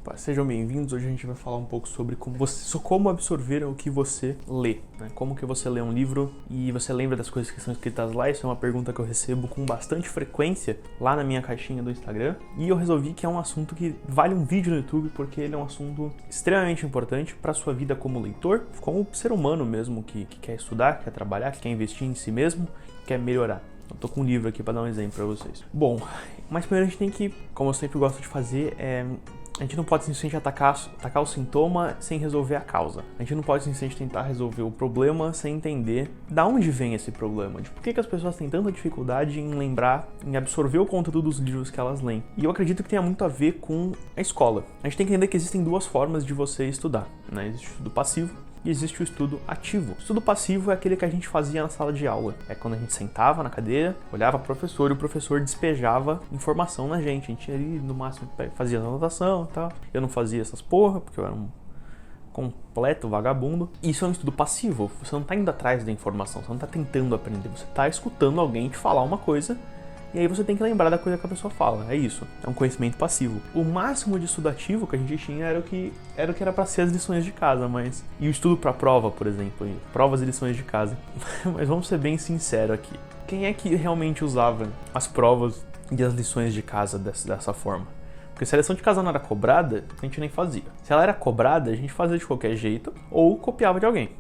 Opa, sejam bem-vindos. Hoje a gente vai falar um pouco sobre como absorver o que você lê, né? Como que você lê um livro e você lembra das coisas que são escritas lá. Isso é uma pergunta que eu recebo com bastante frequência lá na minha caixinha do Instagram. E eu resolvi que é um assunto que vale um vídeo no YouTube, porque ele é um assunto extremamente importante para a sua vida como leitor, como ser humano mesmo que quer estudar, quer trabalhar, que quer investir em si mesmo, quer melhorar. Eu tô com um livro aqui para dar um exemplo para vocês. Bom, mas primeiro a gente tem que, como eu sempre gosto de fazer, a gente não pode simplesmente atacar o sintoma sem resolver a causa. A gente não pode simplesmente tentar resolver o problema sem entender de onde vem esse problema, de por que as pessoas têm tanta dificuldade em lembrar, em absorver o conteúdo dos livros que elas leem. E eu acredito que tenha muito a ver com a escola. A gente tem que entender que existem duas formas de você estudar, né? Existe o estudo passivo e existe o estudo ativo. O estudo passivo é aquele que a gente fazia na sala de aula. É quando a gente sentava na cadeira, olhava para o professor e o professor despejava informação na gente. A gente ali, no máximo, fazia anotação e tal. Eu não fazia essas porra, porque eu era um completo vagabundo. Isso é um estudo passivo. Você não tá indo atrás da informação, você não tá tentando aprender. Você tá escutando alguém te falar uma coisa e aí você tem que lembrar da coisa que a pessoa fala. É isso. É um conhecimento passivo. O máximo de estudo ativo que a gente tinha era o que era para ser as lições de casa, mas... E o estudo para prova, por exemplo. Provas e lições de casa. Mas vamos ser bem sinceros aqui. Quem é que realmente usava as provas e as lições de casa dessa forma? Porque se a lição de casa não era cobrada, a gente nem fazia. Se ela era cobrada, a gente fazia de qualquer jeito ou copiava de alguém.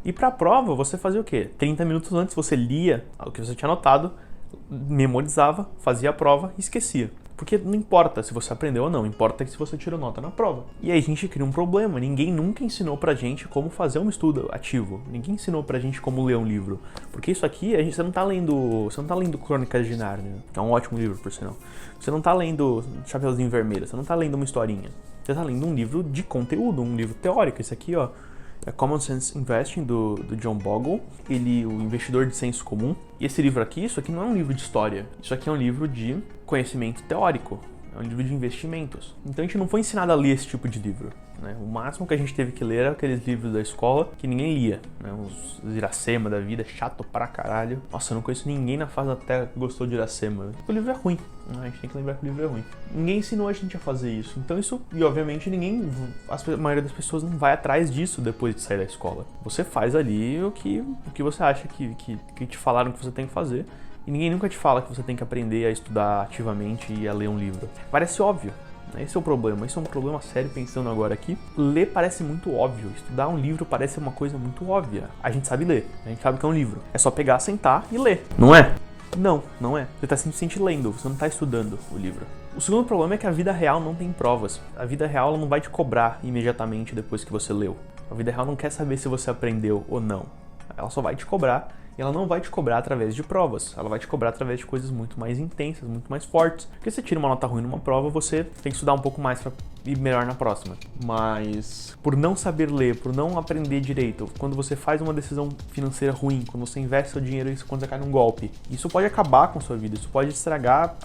E para a prova, você fazia o quê? 30 minutos antes você lia o que você tinha anotado, memorizava, fazia a prova e esquecia. Porque não importa se você aprendeu ou não, importa que se você tirou nota na prova. E aí a gente cria um problema, ninguém nunca ensinou pra gente como fazer um estudo ativo, ninguém ensinou pra gente como ler um livro. Porque isso aqui, você não tá lendo Crônicas de Nárnia, que é um ótimo livro, por sinal. Você não tá lendo Chapeuzinho Vermelho, você não tá lendo uma historinha. Você tá lendo um livro de conteúdo, um livro teórico. Esse aqui, ó, é Common Sense Investing, do John Bogle, o investidor de senso comum. E esse livro aqui, isso aqui não é um livro de história, isso aqui é um livro de conhecimento teórico, é um livro de investimentos. Então a gente não foi ensinado a ler esse tipo de livro, né? O máximo que a gente teve que ler era aqueles livros da escola que ninguém lia, né? Os Iracema da vida, chato pra caralho. Nossa, eu não conheço ninguém na face da Terra que gostou de Iracema. O livro é ruim, né? A gente tem que lembrar que o livro é ruim. Ninguém ensinou a gente a fazer isso. Então isso, e obviamente a maioria das pessoas não vai atrás disso depois de sair da escola. Você faz ali o que você acha que te falaram que você tem que fazer. E ninguém nunca te fala que você tem que aprender a estudar ativamente e a ler um livro. Parece óbvio. Esse é o problema, esse é um problema sério pensando agora aqui. Ler parece muito óbvio, estudar um livro parece uma coisa muito óbvia. A gente sabe ler, a gente sabe que é um livro. É só pegar, sentar e ler, não é? Não, não é. Você está simplesmente lendo, você não está estudando o livro. O segundo problema é que a vida real não tem provas. A vida real ela não vai te cobrar imediatamente depois que você leu. A vida real não quer saber se você aprendeu ou não. Ela só vai te cobrar. E ela não vai te cobrar através de provas, ela vai te cobrar através de coisas muito mais intensas, muito mais fortes. Porque se você tira uma nota ruim numa prova, você tem que estudar um pouco mais para ir melhor na próxima. Mas por não saber ler, por não aprender direito, quando você faz uma decisão financeira ruim, quando você investe seu dinheiro e quando você cai num golpe, isso pode acabar com a sua vida, isso pode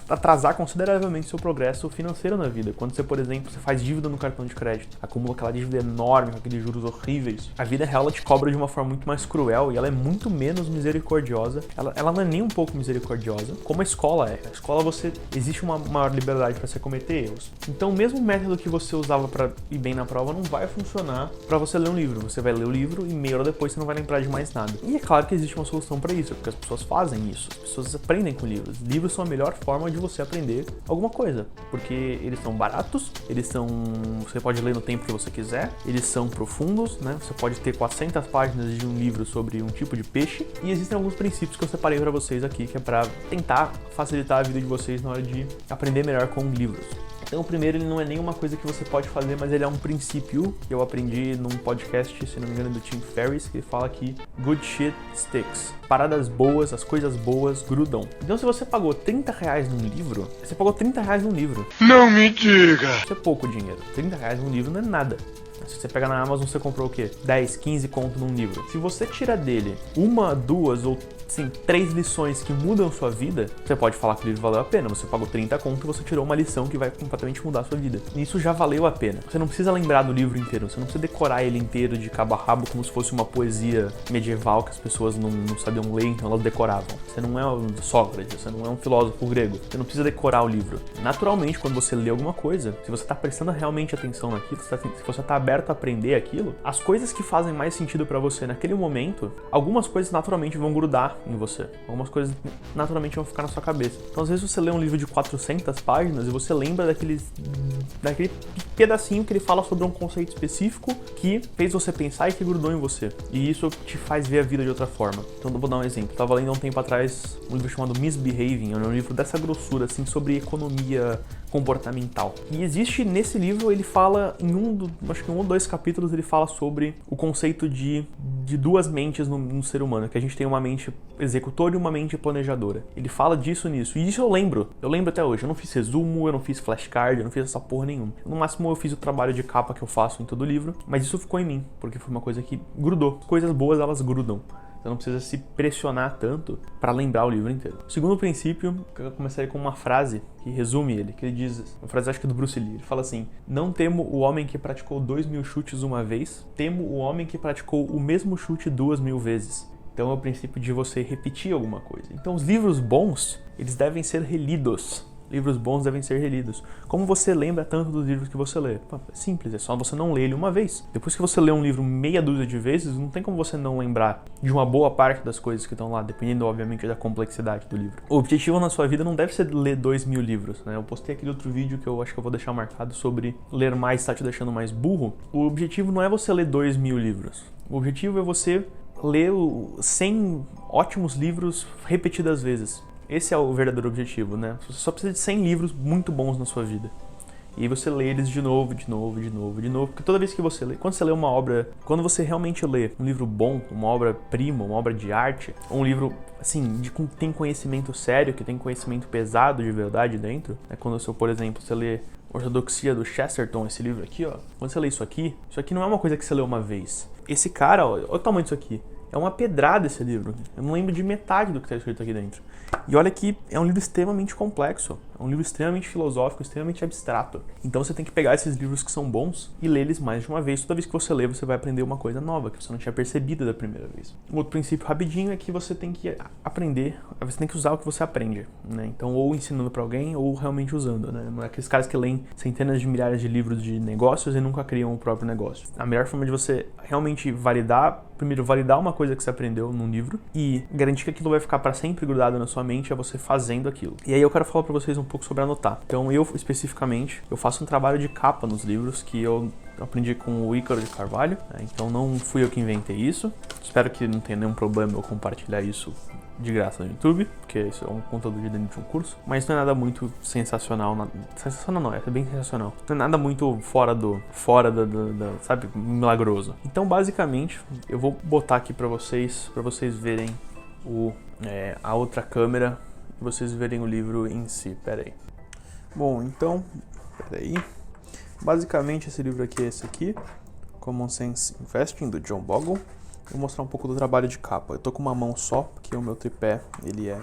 atrasar consideravelmente seu progresso financeiro na vida. Quando você, por exemplo, você faz dívida no cartão de crédito, acumula aquela dívida enorme, com aqueles juros horríveis, a vida real ela te cobra de uma forma muito mais cruel e ela é muito menos misericordiosa, ela não é nem um pouco misericordiosa, como a escola é. A escola existe uma maior liberdade para você cometer erros. Então o mesmo método que você usava para ir bem na prova não vai funcionar para você ler um livro. Você vai ler o livro e meia hora depois você não vai lembrar de mais nada. E é claro que existe uma solução para isso, porque as pessoas fazem isso, as pessoas aprendem com livros. Livros são a melhor forma de você aprender alguma coisa, porque eles são baratos, você pode ler no tempo que você quiser, eles são profundos, né? Você pode ter 400 páginas de um livro sobre um tipo de peixe. E existem alguns princípios que eu separei para vocês aqui, que é para tentar facilitar a vida de vocês na hora de aprender melhor com livros. Então o primeiro, ele não é nenhuma coisa que você pode fazer, mas ele é um princípio que eu aprendi num podcast, se não me engano, do Tim Ferriss, que ele fala que good shit sticks. Paradas boas, as coisas boas grudam. Então se você pagou R$30 num livro, você pagou R$30 num livro. Não me diga! Isso é pouco dinheiro. R$30 num livro não é nada. Se você pegar na Amazon, você comprou o quê? 10, 15 conto num livro. Se você tira dele 1, 2 ou assim, 3 lições que mudam sua vida, você pode falar que o livro valeu a pena. Você pagou 30 conto e você tirou uma lição que vai completamente mudar a sua vida. E isso já valeu a pena. Você não precisa lembrar do livro inteiro, você não precisa decorar ele inteiro de cabo a rabo como se fosse uma poesia medieval que as pessoas não sabiam ler, então elas decoravam. Você não é um Sócrates, você não é um filósofo grego. Você não precisa decorar o livro. Naturalmente, quando você lê alguma coisa, se você está prestando realmente atenção naquilo, se você está aberto a aprender aquilo, as coisas que fazem mais sentido para você naquele momento, algumas coisas naturalmente vão grudar em você. Algumas coisas naturalmente vão ficar na sua cabeça. Então, às vezes você lê um livro de 400 páginas e você lembra daquele pedacinho que ele fala sobre um conceito específico que fez você pensar e que grudou em você. E isso te faz ver a vida de outra forma. Então, eu vou dar um exemplo. Eu tava lendo há um tempo atrás um livro chamado Misbehaving, é um livro dessa grossura, assim, sobre economia comportamental. E existe nesse livro, ele fala acho que em um ou dois capítulos, ele fala sobre o conceito de duas mentes no ser humano, que a gente tem uma mente executora e uma mente planejadora. Ele fala disso nisso. E isso eu lembro até hoje. Eu não fiz resumo, eu não fiz flashcard, eu não fiz essa porra nenhuma. No máximo eu fiz o trabalho de capa que eu faço em todo livro, mas isso ficou em mim, porque foi uma coisa que grudou. Coisas boas, elas grudam. Você não precisa se pressionar tanto para lembrar o livro inteiro. O segundo princípio, eu começaria com uma frase que resume ele, que ele diz, uma frase acho que é do Bruce Lee, ele fala assim: não temo o homem que praticou 2.000 chutes uma vez, temo o homem que praticou o mesmo chute 2.000 vezes. Então é o princípio de você repetir alguma coisa. Então os livros bons, eles devem ser relidos. Livros bons devem ser relidos. Como você lembra tanto dos livros que você lê? É simples, é só você não ler ele uma vez. Depois que você lê um livro meia dúzia de vezes, não tem como você não lembrar de uma boa parte das coisas que estão lá, dependendo, obviamente, da complexidade do livro. O objetivo na sua vida não deve ser ler 2.000 livros, né? Eu postei aquele outro vídeo que eu acho que eu vou deixar marcado sobre ler mais está te deixando mais burro. O objetivo não é você ler 2.000 livros. O objetivo é você ler 100 ótimos livros repetidas vezes. Esse é o verdadeiro objetivo, né? Você só precisa de 100 livros muito bons na sua vida. E aí você lê eles de novo, porque toda vez que você lê, quando você lê uma obra, quando você realmente lê um livro bom, uma obra-prima, uma obra de arte, um livro, assim, que tem conhecimento sério, que tem conhecimento pesado de verdade dentro, né? Quando você, por exemplo, você lê Ortodoxia do Chesterton, esse livro aqui, ó, quando você lê isso aqui não é uma coisa que você lê uma vez. Esse cara, ó, olha o tamanho disso aqui. É uma pedrada esse livro. Eu não lembro de metade do que está escrito aqui dentro. E olha que é um livro extremamente complexo. É um livro extremamente filosófico, extremamente abstrato. Então você tem que pegar esses livros que são bons e ler eles mais de uma vez. Toda vez que você lê, você vai aprender uma coisa nova que você não tinha percebido da primeira vez. Um outro princípio rapidinho é que você tem que aprender, você tem que usar o que você aprende, né? Então, ou ensinando para alguém, ou realmente usando, né? Não é aqueles caras que leem centenas de milhares de livros de negócios e nunca criam o próprio negócio. A melhor forma de você realmente validar uma coisa que você aprendeu num livro e garantir que aquilo vai ficar para sempre grudado na sua mente é você fazendo aquilo. E aí eu quero falar para vocês um pouco sobre anotar. Então eu, especificamente, eu faço um trabalho de capa nos livros que eu aprendi com o Ícaro de Carvalho, né? Então não fui eu que inventei isso. Espero que não tenha nenhum problema eu compartilhar isso de graça no YouTube, porque isso é um conteúdo de dentro de um curso, mas não é nada muito sensacional, sensacional não, é bem sensacional, não é nada muito fora sabe, milagroso. Então basicamente, eu vou botar aqui pra vocês verem a outra câmera, e vocês verem o livro em si, peraí. Bom, então, basicamente esse livro aqui é esse aqui, Common Sense Investing, do John Bogle. Vou mostrar um pouco do trabalho de capa. Eu tô com uma mão só, porque o meu tripé, ele é...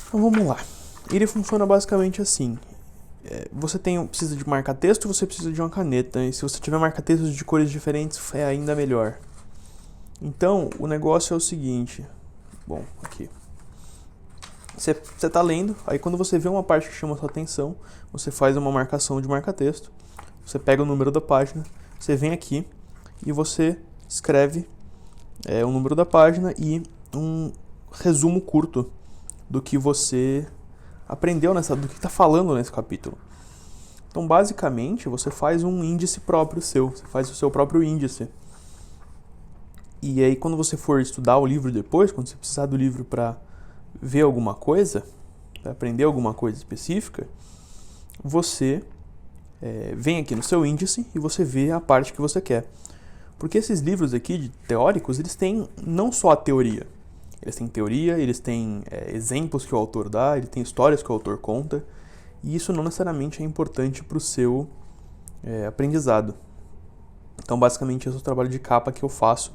Então vamos lá. Ele funciona basicamente assim. Você precisa de marca-texto, você precisa de uma caneta. E se você tiver marca-textos de cores diferentes, é ainda melhor. Então, o negócio é o seguinte. Bom, aqui. Você tá lendo, aí quando você vê uma parte que chama a sua atenção, você faz uma marcação de marca-texto. Você pega o número da página, você vem aqui e você escreve o número da página e um resumo curto do que você aprendeu do que está falando nesse capítulo. Então, basicamente, você faz um índice próprio seu, você faz o seu próprio índice. E aí, quando você for estudar o livro depois, quando você precisar do livro para ver alguma coisa, para aprender alguma coisa específica, você vem aqui no seu índice e você vê a parte que você quer. Porque esses livros aqui, teóricos, eles têm não só a teoria. Eles têm teoria, eles têm exemplos que o autor dá, ele tem histórias que o autor conta. E isso não necessariamente é importante para o seu aprendizado. Então, basicamente, esse é o trabalho de capa que eu faço,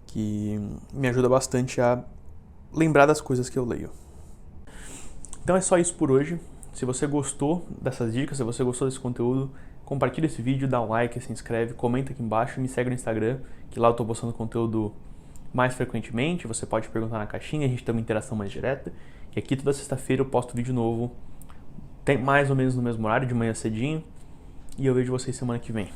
que me ajuda bastante a lembrar das coisas que eu leio. Então é só isso por hoje. Se você gostou dessas dicas, se você gostou desse conteúdo, compartilha esse vídeo, dá um like, se inscreve, comenta aqui embaixo, me segue no Instagram, que lá eu tô postando conteúdo mais frequentemente. Você pode perguntar na caixinha, a gente tem uma interação mais direta. E aqui toda sexta-feira eu posto vídeo novo, tem mais ou menos no mesmo horário, de manhã cedinho. E eu vejo vocês semana que vem.